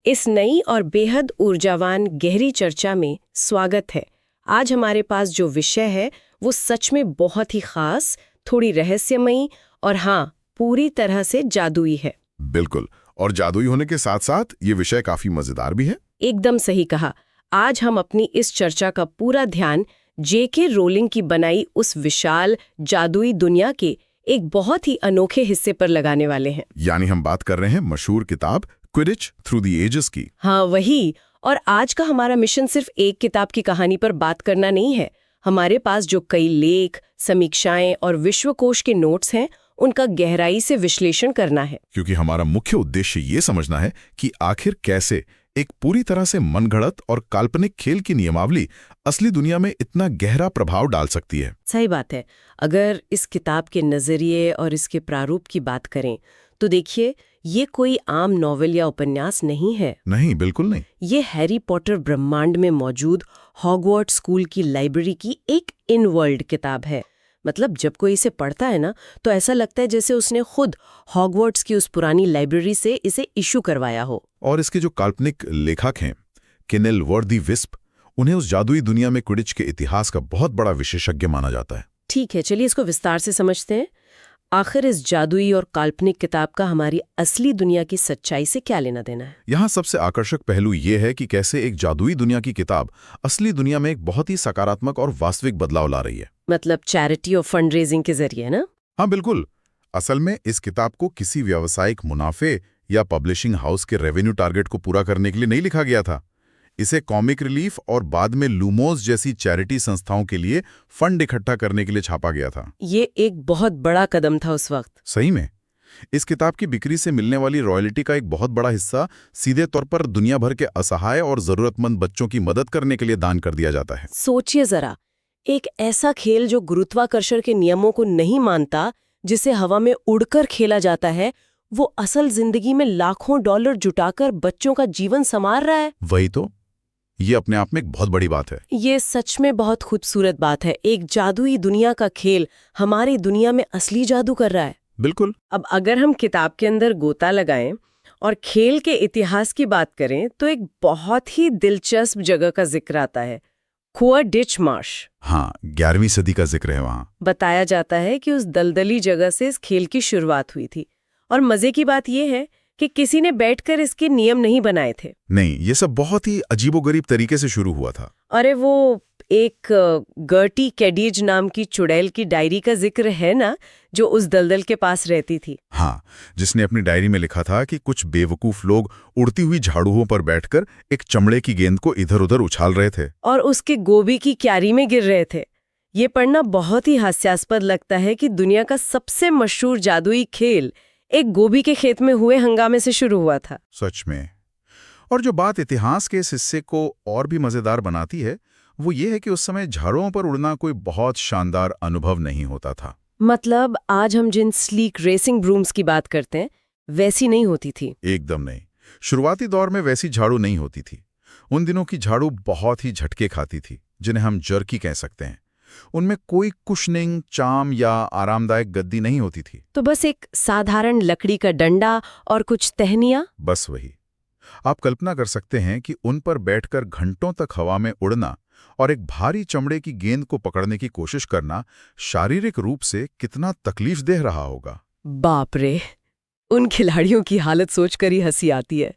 इस नई और बेहद ऊर्जावान गहरी चर्चा में स्वागत है। आज हमारे पास जो विषय है वो सच में बहुत ही खास, थोड़ी रहस्यमयी और हाँ, पूरी तरह से जादुई है। बिल्कुल, और जादुई होने के साथ साथ ये विषय काफी मजेदार भी है। एकदम सही कहा। आज हम अपनी इस चर्चा का पूरा ध्यान जेके रोलिंग की बनाई उस विशाल जादुई दुनिया के एक बहुत ही अनोखे हिस्से पर लगाने वाले हैं। यानी हम बात कर रहे हैं मशहूर किताब क्विडिच थ्रू द एजेस की। हाँ, वही। और आज का हमारा मिशन सिर्फ एक किताब की कहानी पर बात करना नहीं है। हमारे पास जो कई लेख, समीक्षाएं और विश्वकोश के नोट्स हैं, उनका गहराई से विश्लेषण करना है। क्योंकि हमारा मुख्य उद्देश्य ये समझना है कि आखिर कैसे एक पूरी तरह से मनगढ़ंत और काल्पनिक खेल की नियमावली असली दुनिया में इतना गहरा प्रभाव डाल सकती है। सही बात है। अगर इस किताब के नजरिए और इसके प्रारूप की बात करें तो देखिए, ये कोई आम नॉवेल या उपन्यास नहीं है। नहीं, बिल्कुल नहीं। ये हैरी पॉटर ब्रह्मांड में मौजूद हॉगवर्ट्स स्कूल की लाइब्रेरी की एक इन वर्ल्ड किताब है। मतलब जब कोई इसे पढ़ता है ना, तो ऐसा लगता है जैसे उसने खुद हॉगवर्ट्स की उस पुरानी लाइब्रेरी से इसे इशू करवाया हो। और इसके जो काल्पनिक लेखक हैं, केनेल वर्दी-विस्प, उन्हें उस जादुई दुनिया में क्विडिच के इतिहास का बहुत बड़ा विशेषज्ञ माना जाता है। ठीक है, चलिए इसको विस्तार से समझते हैं। आखिर इस जादुई और काल्पनिक किताब का हमारी असली दुनिया की सच्चाई से क्या लेना देना है? यहाँ सबसे आकर्षक पहलू ये है कि कैसे एक जादुई दुनिया की किताब असली दुनिया में एक बहुत ही सकारात्मक और वास्तविक बदलाव ला रही है। मतलब चैरिटी और फंड रेजिंग के जरिए ना? हाँ, बिल्कुल। असल में इस किताब को किसी व्यावसायिक मुनाफे या पब्लिशिंग हाउस के रेवेन्यू टारगेट को पूरा करने के लिए नहीं लिखा गया था। इसे कॉमिक रिलीफ और बाद में लूमोस जैसी चैरिटी संस्थाओं के लिए फंड इकट्ठा करने के लिए छापा गया था। ये एक बहुत बड़ा कदम था उस वक्त। सही में। इस किताब की बिक्री से मिलने वाली रॉयल्टी का एक बहुत बड़ा हिस्सा सीधे तौर पर दुनिया भर के असहाय और जरूरतमंद बच्चों की मदद करने के लिए दान कर दिया जाता है। सोचिए जरा, एक ऐसा खेल जो गुरुत्वाकर्षण के नियमों को नहीं मानता, जिसे हवा में उड़कर खेला जाता है, वो असल जिंदगी में लाखों डॉलर जुटाकर बच्चों का जीवन संवार रहा है। वही तो। ये अपने आप में एक बहुत बड़ी बात है। ये सच में बहुत खूबसूरत बात है। एक जादुई दुनिया का खेल हमारी दुनिया में असली जादू कर रहा है। बिल्कुल। अब अगर हम किताब के अंदर गोता लगाएं और खेल के इतिहास की बात करें तो एक बहुत ही दिलचस्प जगह का जिक्र आता है, क्विडिच मार्श। हाँ, 11वीं सदी का जिक्र है वहाँ। बताया जाता है कि उस दलदली जगह से इस खेल की शुरुआत हुई थी। और मजे की बात यह है कि किसी ने बैठकर इसके नियम नहीं बनाए थे। नहीं, ये सब बहुत ही अजीबोगरीब तरीके से शुरू हुआ था। अरे वो एक गर्टी कैडीज नाम की चुड़ैल की डायरी का जिक्र है ना, जो उस दलदल के पास रहती थी। हाँ, जिसने अपनी डायरी में लिखा था कि कुछ बेवकूफ लोग उड़ती हुई झाड़ुओं पर बैठकर एक चमड़े की गेंद को इधर उधर उछाल रहे थे और उसके गोभी की क्यारी में गिर रहे थे। ये पढ़ना बहुत ही हास्यास्पद लगता है कि दुनिया का सबसे मशहूर जादुई खेल एक गोभी के खेत में हुए हंगामे से शुरू हुआ था। सच में। और जो बात इतिहास के इस हिस्से को और भी मजेदार बनाती है, वो ये है कि उस समय झाड़ुओं पर उड़ना कोई बहुत शानदार अनुभव नहीं होता था। मतलब आज हम जिन स्लीक रेसिंग ब्रूम्स की बात करते हैं, वैसी नहीं होती थी। एकदम नहीं। शुरुआती दौर में वैसी झाड़ू नहीं होती थी। उन दिनों की झाड़ू बहुत ही झटके खाती थी, जिन्हें हम जर्की कह सकते हैं। उनमें कोई कुशनिंग, चाम या आरामदायक गद्दी नहीं होती थी। तो बस एक साधारण लकड़ी का डंडा और कुछ टहनियां। बस वही। आप कल्पना कर सकते हैं कि उन पर बैठकर घंटों तक हवा में उड़ना और एक भारी चमड़े की गेंद को पकड़ने की कोशिश करना शारीरिक रूप से कितना तकलीफदेह रहा होगा। बाप रे, उन खिलाड़ियों की हालत सोचकर ही हंसी आती है।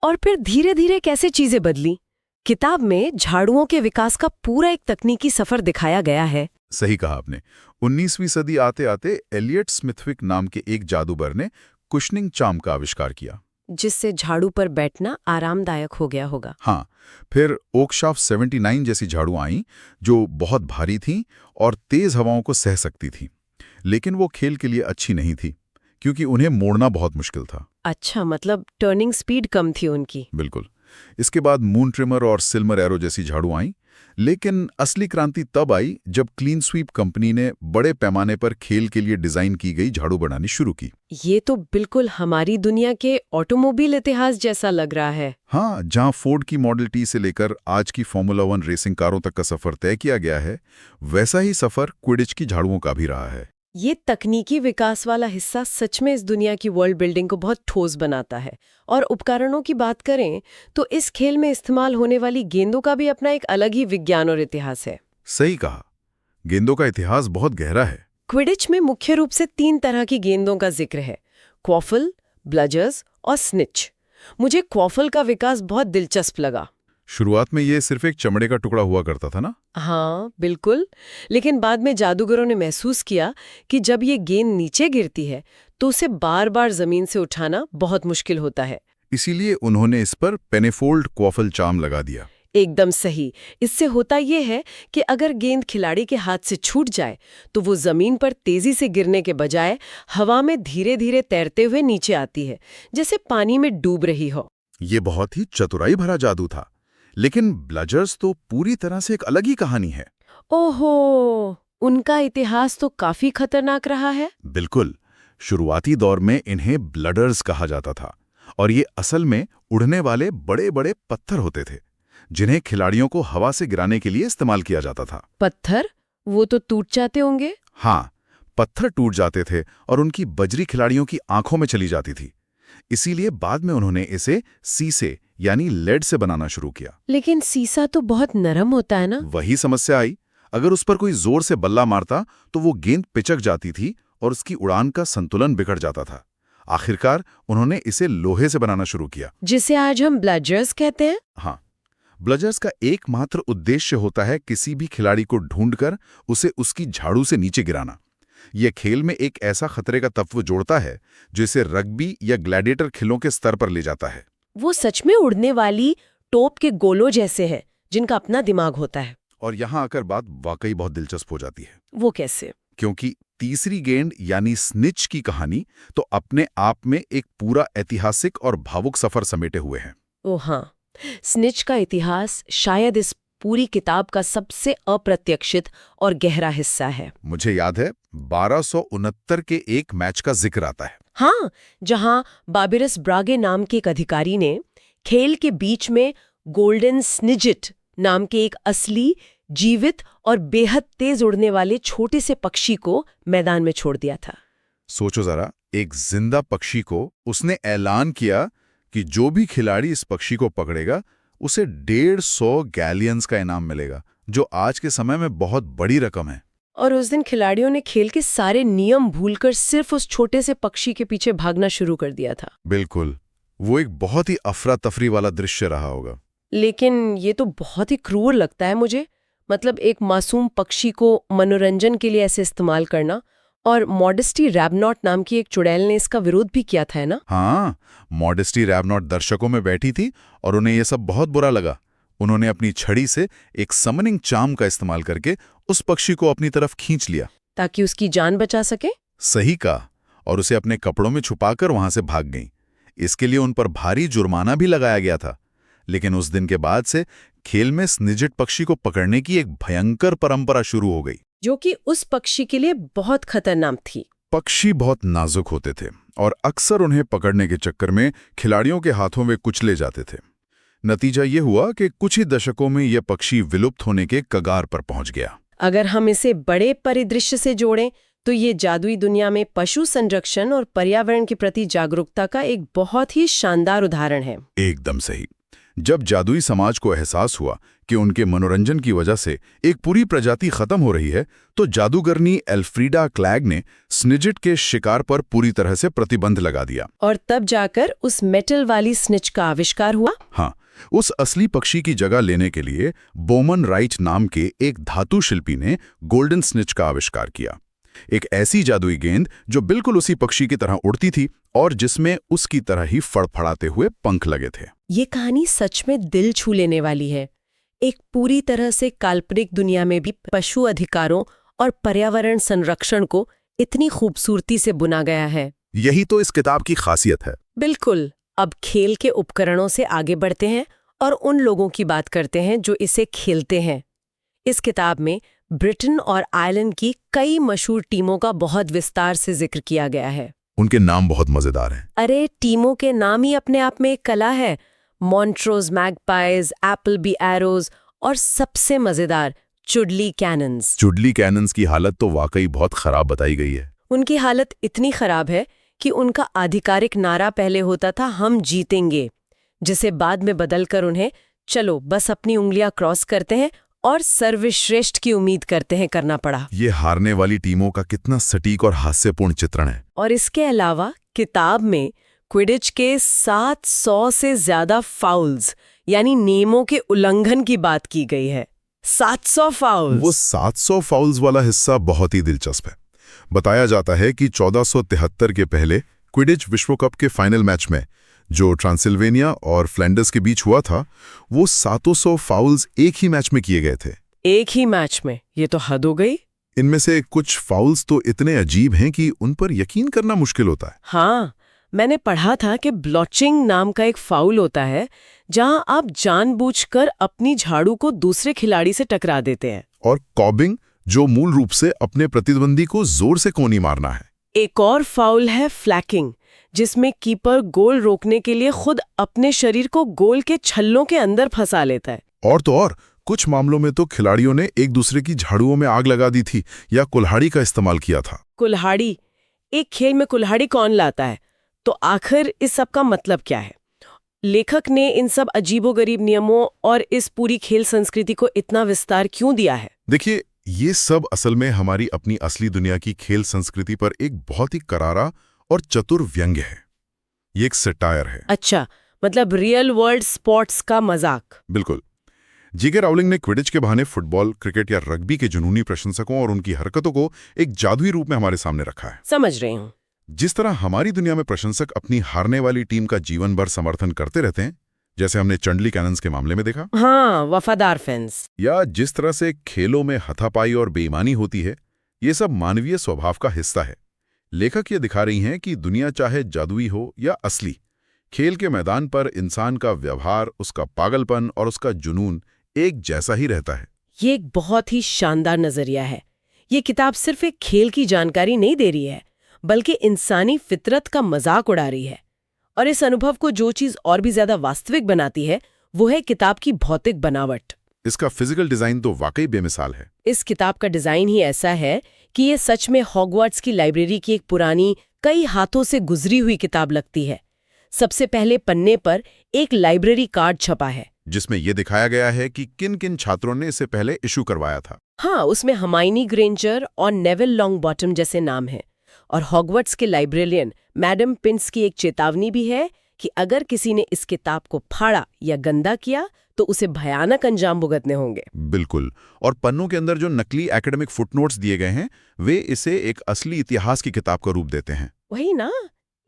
और फिर धीरे धीरे कैसे चीजें बदली। किताब में झाड़ुओं के विकास का पूरा एक तकनीकी सफर दिखाया गया है। सही कहा आपने। 19वीं सदी आते आते एलियट स्मिथविक नाम के एक जादूगर ने कुशनिंग चाम का आविष्कार किया, जिससे झाड़ू पर बैठना आरामदायक हो गया होगा। हाँ, फिर ओकशाफ्ट 79 जैसी झाड़ू आईं, जो बहुत भारी थीं और तेज हवाओं को सह सकती थीं। लेकिन वो खेल के लिए अच्छी नहीं थी, क्योंकि उन्हें मोड़ना बहुत मुश्किल था। अच्छा, मतलब टर्निंग स्पीड कम थी उनकी। बिल्कुल। इसके बाद मून ट्रिमर और सिल्वर एरो जैसी झाड़ू आईं, लेकिन असली क्रांति तब आई जब क्लीन स्वीप कंपनी ने बड़े पैमाने पर खेल के लिए डिजाइन की गई झाड़ू बनानी शुरू की। ये तो बिल्कुल हमारी दुनिया के ऑटोमोबाइल इतिहास जैसा लग रहा है। हाँ, जहां फोर्ड की मॉडल टी से लेकर आज की फॉर्मूला 1 रेसिंग कारों तक का सफर तय किया गया है, वैसा ही सफर क्विडिच की झाड़ुओं का भी रहा है। ये तकनीकी विकास वाला हिस्सा सच में इस दुनिया की वर्ल्ड बिल्डिंग को बहुत ठोस बनाता है। और उपकरणों की बात करें तो इस खेल में इस्तेमाल होने वाली गेंदों का भी अपना एक अलग ही विज्ञान और इतिहास है। सही कहा, गेंदों का इतिहास बहुत गहरा है। क्विडिच में मुख्य रूप से 3 तरह की गेंदों का जिक्र है, क्वॉफल, ब्लजर्स और स्निच। मुझे क्वॉफल का विकास बहुत दिलचस्प लगा। शुरुआत में ये सिर्फ एक चमड़े का टुकड़ा हुआ करता था ना? हाँ बिल्कुल, लेकिन बाद में जादूगरों ने महसूस किया कि जब ये गेंद नीचे गिरती है तो उसे बार बार जमीन से उठाना बहुत मुश्किल होता है। इसीलिए उन्होंने इस पर पेनेफोल्ड क्वॉफल चार्म लगा दिया। एकदम सही। इससे होता ये है कि अगर गेंद खिलाड़ी के हाथ से छूट जाए तो वो जमीन पर तेजी से गिरने के बजाय हवा में धीरे धीरे तैरते हुए नीचे आती है, जैसे पानी में डूब रही हो। ये बहुत ही चतुराई भरा जादू था। लेकिन ब्लजर्स तो पूरी तरह से एक अलग ही कहानी है। ओहो, उनका इतिहास तो काफी खतरनाक रहा है। बिल्कुल, शुरुआती दौर में इन्हें ब्लडर्स कहा जाता था और ये असल में उड़ने वाले बड़े बड़े पत्थर होते थे जिन्हें खिलाड़ियों को हवा से गिराने के लिए इस्तेमाल किया जाता था। पत्थर? वो तो टूट जाते होंगे। हाँ, पत्थर टूट जाते थे और उनकी बजरी खिलाड़ियों की आंखों में चली जाती थी। इसीलिए बाद में उन्होंने इसे सीसे यानी लेड से बनाना शुरू किया। लेकिन सीसा तो बहुत नरम होता है ना? वही समस्या आई। अगर उस पर कोई जोर से बल्ला मारता तो वो गेंद पिचक जाती थी और उसकी उड़ान का संतुलन बिगड़ जाता था। आखिरकार उन्होंने इसे लोहे से बनाना शुरू किया, जिसे आज हम ब्लजर्स कहते हैं। हाँ, ब्लजर्स का एकमात्र उद्देश्य होता है किसी भी खिलाड़ी को ढूंढकर उसे उसकी झाड़ू से नीचे गिराना। यह खेल में एक ऐसा खतरे का तत्व जोड़ता है जो इसे रग्बी या ग्लैडिएटर खेलों के स्तर पर ले जाता है। वो सच में उड़ने वाली टोप के गोलों जैसे हैं, जिनका अपना दिमाग होता है। और यहां आकर बात वाकई बहुत दिलचस्प हो जाती है। वो कैसे? क्योंकि तीसरी गेंद यानी स्निच की कहानी तो अपने आप में एक पूरा ऐतिहासिक और भावुक सफर समेटे हुए है। ओ हाँ, स्निच का इतिहास शायद इस पूरी किताब का सबसे अप्रत्याशित और गहरा हिस्सा है। मुझे याद है 1269 के एक मैच का जिक्र आता है। हाँ, जहां बाबिरस ब्रागे नाम के एक अधिकारी ने खेल के बीच में गोल्डन स्निजिट नाम के एक असली, जीवित और बेहद तेज उड़ने वाले छोटे से पक्षी को मैदान में छोड़ दिया था। सोचो जरा, एक जिंदा पक्षी को उसने ऐलान किया कि जो भी खिलाड़ी इस पक्षी को पकड़ेगा उसे 150 गैलियंस का इनाम मिलेगा, जो आज के समय में बहुत बड़ी रकम है। और उस दिन खिलाड़ियों ने खेल के सारे नियम भूलकर सिर्फ उस छोटे से पक्षी के पीछे भागना शुरू कर दिया था। बिल्कुल, वो एक बहुत ही अफरा तफरी वाला दृश्य रहा होगा। लेकिन ये तो बहुत ही क्रूर लगता है मुझे। मतलब एक मासूम पक्षी को मनोरंजन के लिए ऐसे इस्तेमाल करना। और मॉडेस्टी रैबनॉट नाम की एक चुड़ैल ने इसका विरोध भी किया था, है ना? हाँ, मॉडेस्टी रैबनॉट दर्शकों में बैठी थी और उन्हें यह सब बहुत बुरा लगा। उन्होंने अपनी छड़ी से एक समनिंग चार्म का इस्तेमाल करके उस पक्षी को अपनी तरफ खींच लिया ताकि उसकी जान बचा सके। सही कहा, और उसे अपने कपड़ों में छुपाकर वहां से भाग गई। इसके लिए उन पर भारी जुर्माना भी लगाया गया था। लेकिन उस दिन के बाद से खेल में स्निजिट पक्षी को पकड़ने की एक भयंकर परंपरा शुरू हो गई, जो कि उस पक्षी के लिए बहुत खतरनाक थी। पक्षी बहुत नाजुक होते थे और अक्सर उन्हें पकड़ने के चक्कर में खिलाड़ियों के हाथों वे कुचले जाते थे। नतीजा ये हुआ कि कुछ ही दशकों में यह पक्षी विलुप्त होने के कगार पर पहुंच गया। अगर हम इसे बड़े परिदृश्य से जोड़ें तो ये जादुई दुनिया में पशु संरक्षण और पर्यावरण के प्रति जागरूकता का एक बहुत ही शानदार उदाहरण है। एकदम सही। जब जादुई समाज को एहसास हुआ कि उनके मनोरंजन की वजह से एक पूरी प्रजाति खत्म हो रही है, तो जादूगरनी एल्फ्रीडा क्लैग ने स्निजिट के शिकार पर पूरी तरह से प्रतिबंध लगा दिया। और तब जाकर उस मेटल वाली स्निच का आविष्कार हुआ। हाँ, उस असली पक्षी की जगह लेने के लिए बोमन राइट नाम के एक धातु शिल्पी ने गोल्डन स्निच का आविष्कार किया। एक ऐसी जादुई गेंद जो बिल्कुल उसी पक्षी की तरह उड़ती थी और जिसमें उसकी तरह ही फड़फड़ाते हुए पंख लगे थे। ये कहानी सच में दिल छू लेने वाली है। एक पूरी तरह से काल्पनिक दुनिया में भी पशु अधिकारों और पर्यावरण संरक्षण को इतनी खूबसूरती से बुना गया है। यही तो इस किताब की खासियत है। बिल्कुल। अब खेल के उपकरणों से आगे बढ़ते हैं और उन लोगों की बात करते हैं जो इसे खेलते हैं। इस किताब में ब्रिटेन और आयरलैंड की कई मशहूर टीमों का बहुत विस्तार से जिक्र किया गया है। उनके नाम बहुत मजेदार हैं। अरे, टीमों के नाम ही अपने आप में एक कला है। मॉन्ट्रोज मैगपाइज, एप्पलबी एरोज और सबसे मजेदार चुडली कैनन्स। चुडली कैनन्स की हालत तो वाकई बहुत खराब बताई गई है। उनकी हालत इतनी खराब है कि उनका आधिकारिक नारा पहले होता था हम जीतेंगे, जिसे बाद में बदलकर उन्हें चलो बस अपनी उंगलियां क्रॉस करते हैं और सर्वश्रेष्ठ की उम्मीद करते हैं करना पड़ा। ये हारने वाली टीमों का कितना सटीक और हास्यपूर्ण चित्रण है। और इसके अलावा किताब में क्विडिच के 700 से ज्यादा फाउल्स यानी नियमों के उल्लंघन की बात की गई है। 700 फाउल्स। वो 700 फाउल्स वाला हिस्सा बहुत ही दिलचस्प है। बताया जाता है कि 1473 के पहले क्विडिच विश्व कप के फाइनल मैच में जो ट्रांसिल्वेनिया और फ्लैंडर्स के बीच हुआ था, वो 700 फाउल्स एक ही मैच में किए गए थे। एक ही मैच में? ये तो हद हो गई। इनमें से कुछ फाउल्स तो इतने अजीब हैं कि उन पर यकीन करना मुश्किल होता है। हाँ, मैंने पढ़ा था कि ब्लॉचिंग नाम का एक फाउल होता है जहां आप जानबूझकर अपनी झाड़ू को दूसरे खिलाड़ी से टकरा देते हैं। और कॉबिंग, जो मूल रूप से अपने प्रतिद्वंदी को जोर से कोनी मारना है। एक और फाउल है फ्लैकिंग, जिसमें कीपर गोल रोकने के लिए खुद अपने शरीर को गोल के छल्लों के अंदर फंसा लेता है। और तो और कुछ मामलों में तो खिलाड़ियों ने एक दूसरे की झाड़ुओं में आग लगा दी थी या कुल्हाड़ी का इस्तेमाल किया था। कुल्हाड़ी? एक खेल में कुल्हाड़ी कौन लाता है? तो आखिर इस सब का मतलब क्या है? लेखक ने इन सब अजीबोगरीब नियमों और इस पूरी खेल संस्कृति को इतना विस्तार क्यों दिया है? देखिए, ये सब असल में हमारी अपनी असली दुनिया की खेल संस्कृति पर एक बहुत ही करारा और चतुर व्यंग्य है। ये एक सटायर है। अच्छा, मतलब रियल वर्ल्ड स्पोर्ट्स का मजाक। बिल्कुल। जी.के. राउलिंग ने क्विडिच के बहाने फुटबॉल, क्रिकेट या रग्बी के जुनूनी प्रशंसकों और उनकी हरकतों को एक जादुई रूप में हमारे सामने रखा है। समझ रही हूँ। जिस तरह हमारी दुनिया में प्रशंसक अपनी हारने वाली टीम का जीवन भर समर्थन करते रहते हैं, जैसे हमने चंडली कैनन्स के मामले में देखा। हाँ, वफादार फैंस। या जिस तरह से खेलों में हथापाई और बेईमानी होती है, ये सब मानवीय स्वभाव का हिस्सा है। लेखक ये दिखा रही हैं कि दुनिया चाहे जादुई हो या असली, खेल के मैदान पर इंसान का व्यवहार, उसका पागलपन और उसका जुनून एक जैसा ही रहता है। ये एक बहुत ही शानदार नजरिया है। ये किताब सिर्फ एक खेल की जानकारी नहीं दे रही है, बल्कि इंसानी फितरत का मजाक उड़ा रही है। और इस अनुभव को जो चीज और भी ज्यादा वास्तविक बनाती है, वो है किताब की भौतिक बनावट। इसका फिजिकल डिजाइन तो वाकई बेमिसाल है। इस किताब का डिजाइन ही ऐसा है कि ये सच में हॉगवर्ट्स की लाइब्रेरी की एक पुरानी, कई हाथों से गुजरी हुई किताब लगती है। सबसे पहले पन्ने पर एक लाइब्रेरी कार्ड छपा है, जिसमें यह दिखाया गया है कि किन किन छात्रों ने इसे पहले इशू करवाया था। हाँ, उसमें हर्माइनी ग्रेंजर और नेविल लॉन्गबॉटम जैसे नाम हैं। और हॉगवर्ट्स के लाइब्रेरियन मैडम पिंस की एक चेतावनी भी है कि अगर किसी ने इस किताब को फाड़ा या गंदा किया तो उसे भयानक अंजाम भुगतने होंगे। बिल्कुल। और पन्नों के अंदर जो नकली एकेडमिक फुटनोट्स दिए गए हैं, वे इसे एक असली इतिहास की किताब का रूप देते हैं। वही ना,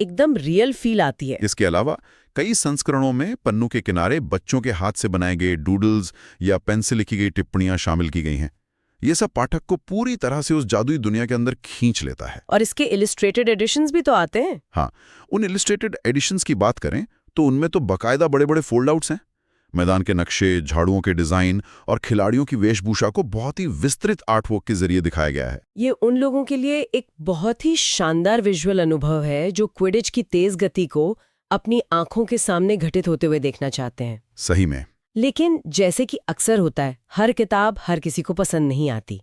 एकदम रियल फील आती है। इसके अलावा कई संस्करणों में पन्नों के किनारे बच्चों के हाथ से बनाए गए डूडल्स या पेन से लिखी गई टिप्पणियां शामिल की गई हैं। ये सब पाठक को पूरी तरह से उस जादुई दुनिया के अंदर खींच लेता है। और इसके इलिस्ट्रेटेड एडिशंस भी तो आते हैं। हाँ, उन इलिस्ट्रेटेड एडिशंस की बात करें तो उनमें तो बाकायदा बड़े-बड़े फोल्ड आउट्स हैं। मैदान के नक्शे, झाड़ुओं के डिजाइन और खिलाड़ियों की वेशभूषा को बहुत ही विस्तृत आर्टवर्क के जरिए दिखाया गया है। ये उन लोगों के लिए एक बहुत ही शानदार विजुअल अनुभव है जो क्विडिच की तेज गति को अपनी आंखों के सामने घटित होते हुए देखना चाहते हैं। सही में। लेकिन जैसे कि अक्सर होता है, हर किताब हर किसी को पसंद नहीं आती।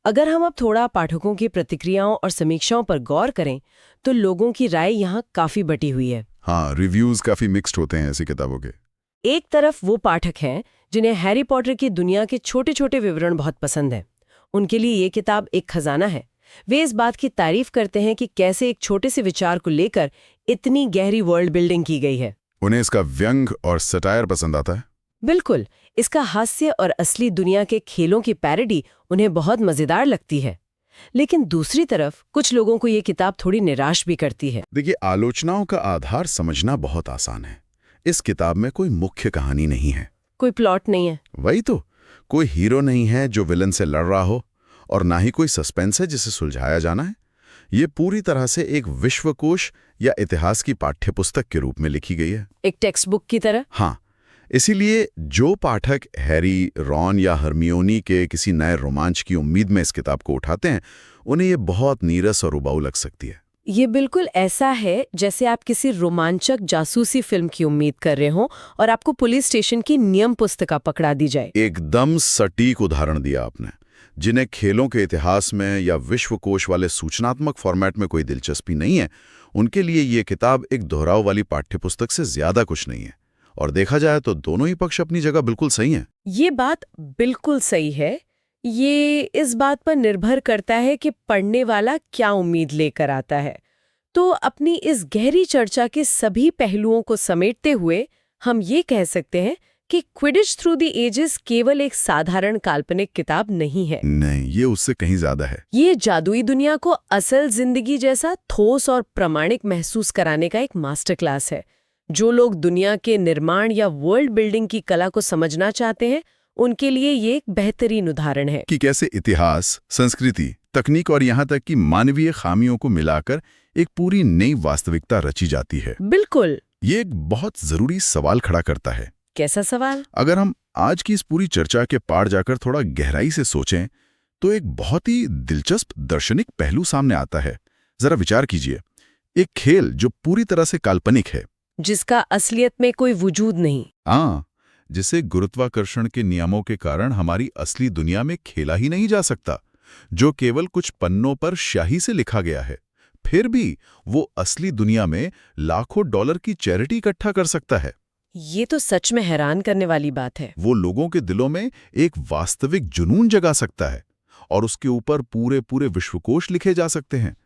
अगर हम अब थोड़ा पाठकों की प्रतिक्रियाओं और समीक्षाओं पर गौर करें तो लोगों की राय यहाँ काफी बटी हुई है। हाँ, रिव्यूज काफी मिक्स्ड होते हैं ऐसी किताबों के। एक तरफ वो पाठक हैं जिन्हें हैरी पॉटर की दुनिया के छोटे छोटे विवरण बहुत पसंद हैं। उनके लिए ये किताब एक खजाना है। वे इस बात की तारीफ करते हैं कि कैसे एक छोटे से विचार को लेकर इतनी गहरी वर्ल्ड बिल्डिंग की गई है। उन्हें इसका व्यंग और सटायर पसंद आता है। बिल्कुल, इसका हास्य और असली दुनिया के खेलों की पैरोडी उन्हें बहुत मजेदार लगती है। लेकिन दूसरी तरफ कुछ लोगों को ये किताब थोड़ी निराश भी करती है। देखिए, आलोचनाओं का आधार समझना बहुत आसान है। इस किताब में कोई मुख्य कहानी नहीं है, कोई प्लॉट नहीं है। वही तो, कोई हीरो नहीं है जो विलन से लड़ रहा हो, और ना ही कोई सस्पेंस है जिसे सुलझाया जाना है। ये पूरी तरह से एक विश्वकोश या इतिहास की पाठ्यपुस्तक के रूप में लिखी गई है, एक टेक्स्ट बुक की तरह। हाँ, इसीलिए जो पाठक हैरी, रॉन या हरमियोनी के किसी नए रोमांच की उम्मीद में इस किताब को उठाते हैं, उन्हें ये बहुत नीरस और उबाऊ लग सकती है। ये बिल्कुल ऐसा है जैसे आप किसी रोमांचक जासूसी फिल्म की उम्मीद कर रहे हो और आपको पुलिस स्टेशन की नियम पुस्तिका पकड़ा दी जाए। एकदम सटीक उदाहरण दिया आपने। जिन्हें खेलों के इतिहास में या विश्वकोश वाले सूचनात्मक फॉर्मेट में कोई दिलचस्पी नहीं है, उनके लिए ये किताब एक दोहराव वाली पाठ्यपुस्तक से ज्यादा कुछ नहीं है। और देखा जाए तो दोनों ही पक्ष अपनी जगह बिल्कुल सही हैं। ये बात बिल्कुल सही है। ये इस बात पर निर्भर करता है कि पढ़ने वाला क्या उम्मीद लेकर आता है। तो अपनी इस गहरी चर्चा के सभी पहलुओं को समेटते हुए हम ये कह सकते हैं कि क्विडिच थ्रू द एजेस केवल एक साधारण काल्पनिक किताब नहीं है। नहीं, ये उससे कहीं ज्यादा है। ये जादुई दुनिया को असल जिंदगी जैसा ठोस और प्रामाणिक महसूस कराने का एक मास्टर क्लास है। जो लोग दुनिया के निर्माण या वर्ल्ड बिल्डिंग की कला को समझना चाहते हैं, उनके लिए ये एक बेहतरीन उदाहरण है कि कैसे इतिहास, संस्कृति, तकनीक और यहाँ तक कि मानवीय खामियों को मिलाकर एक पूरी नई वास्तविकता रची जाती है। बिल्कुल। ये एक बहुत जरूरी सवाल खड़ा करता है। कैसा सवाल? अगर हम आज की इस पूरी चर्चा के पार जाकर थोड़ा गहराई से सोचें, तो एक बहुत ही दिलचस्प दार्शनिक पहलू सामने आता है। जरा विचार कीजिए, एक खेल जो पूरी तरह से काल्पनिक है, जिसका असलियत में कोई वजूद नहीं। हाँ, जिसे गुरुत्वाकर्षण के नियमों के कारण हमारी असली दुनिया में खेला ही नहीं जा सकता, जो केवल कुछ पन्नों पर स्याही से लिखा गया है, फिर भी वो असली दुनिया में लाखों डॉलर की चैरिटी इकट्ठा कर सकता है। ये तो सच में हैरान करने वाली बात है। वो लोगों के दिलों में एक वास्तविक जुनून जगा सकता है और उसके ऊपर पूरे पूरे विश्वकोश लिखे जा सकते हैं।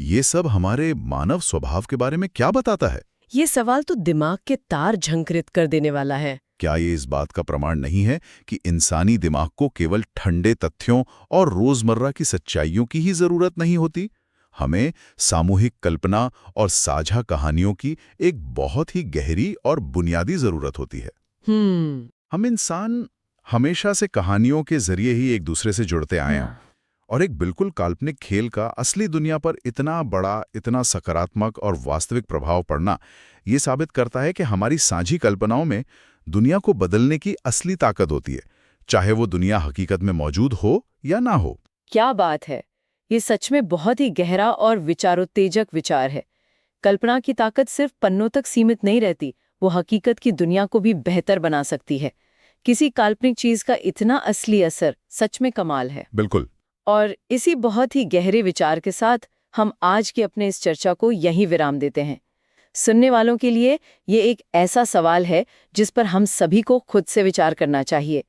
ये सब हमारे मानव स्वभाव के बारे में क्या बताता है? ये सवाल तो दिमाग के तार झंकृत कर देने वाला है। क्या ये इस बात का प्रमाण नहीं है कि इंसानी दिमाग को केवल ठंडे तथ्यों और रोजमर्रा की सच्चाइयों की ही जरूरत नहीं होती? हमें सामूहिक कल्पना और साझा कहानियों की एक बहुत ही गहरी और बुनियादी जरूरत होती है। हम इंसान हमेशा से कहानियों के जरिए ही एक दूसरे से जुड़ते आए हैं, और एक बिल्कुल काल्पनिक खेल का असली दुनिया पर इतना बड़ा, इतना सकारात्मक और वास्तविक प्रभाव पड़ना, ये साबित करता है कि हमारी साझी कल्पनाओं में दुनिया को बदलने की असली ताकत होती है, चाहे वो दुनिया हकीकत में मौजूद हो या ना हो। क्या बात है! ये सच में बहुत ही गहरा और विचारोत्तेजक विचार है। कल्पना की ताकत सिर्फ पन्नों तक सीमित नहीं रहती, वो हकीकत की दुनिया को भी बेहतर बना सकती है। किसी काल्पनिक चीज का इतना असली असर सच में कमाल है। बिल्कुल। और इसी बहुत ही गहरे विचार के साथ हम आज की अपने इस चर्चा को यहीं विराम देते हैं। सुनने वालों के लिए ये एक ऐसा सवाल है जिस पर हम सभी को खुद से विचार करना चाहिए।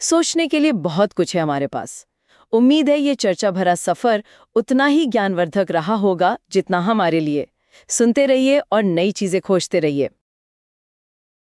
सोचने के लिए बहुत कुछ है हमारे पास। उम्मीद है ये चर्चा भरा सफर उतना ही ज्ञानवर्धक रहा होगा जितना हमारे लिए। सुनते रहिए और नई चीजें खोजते रहिए।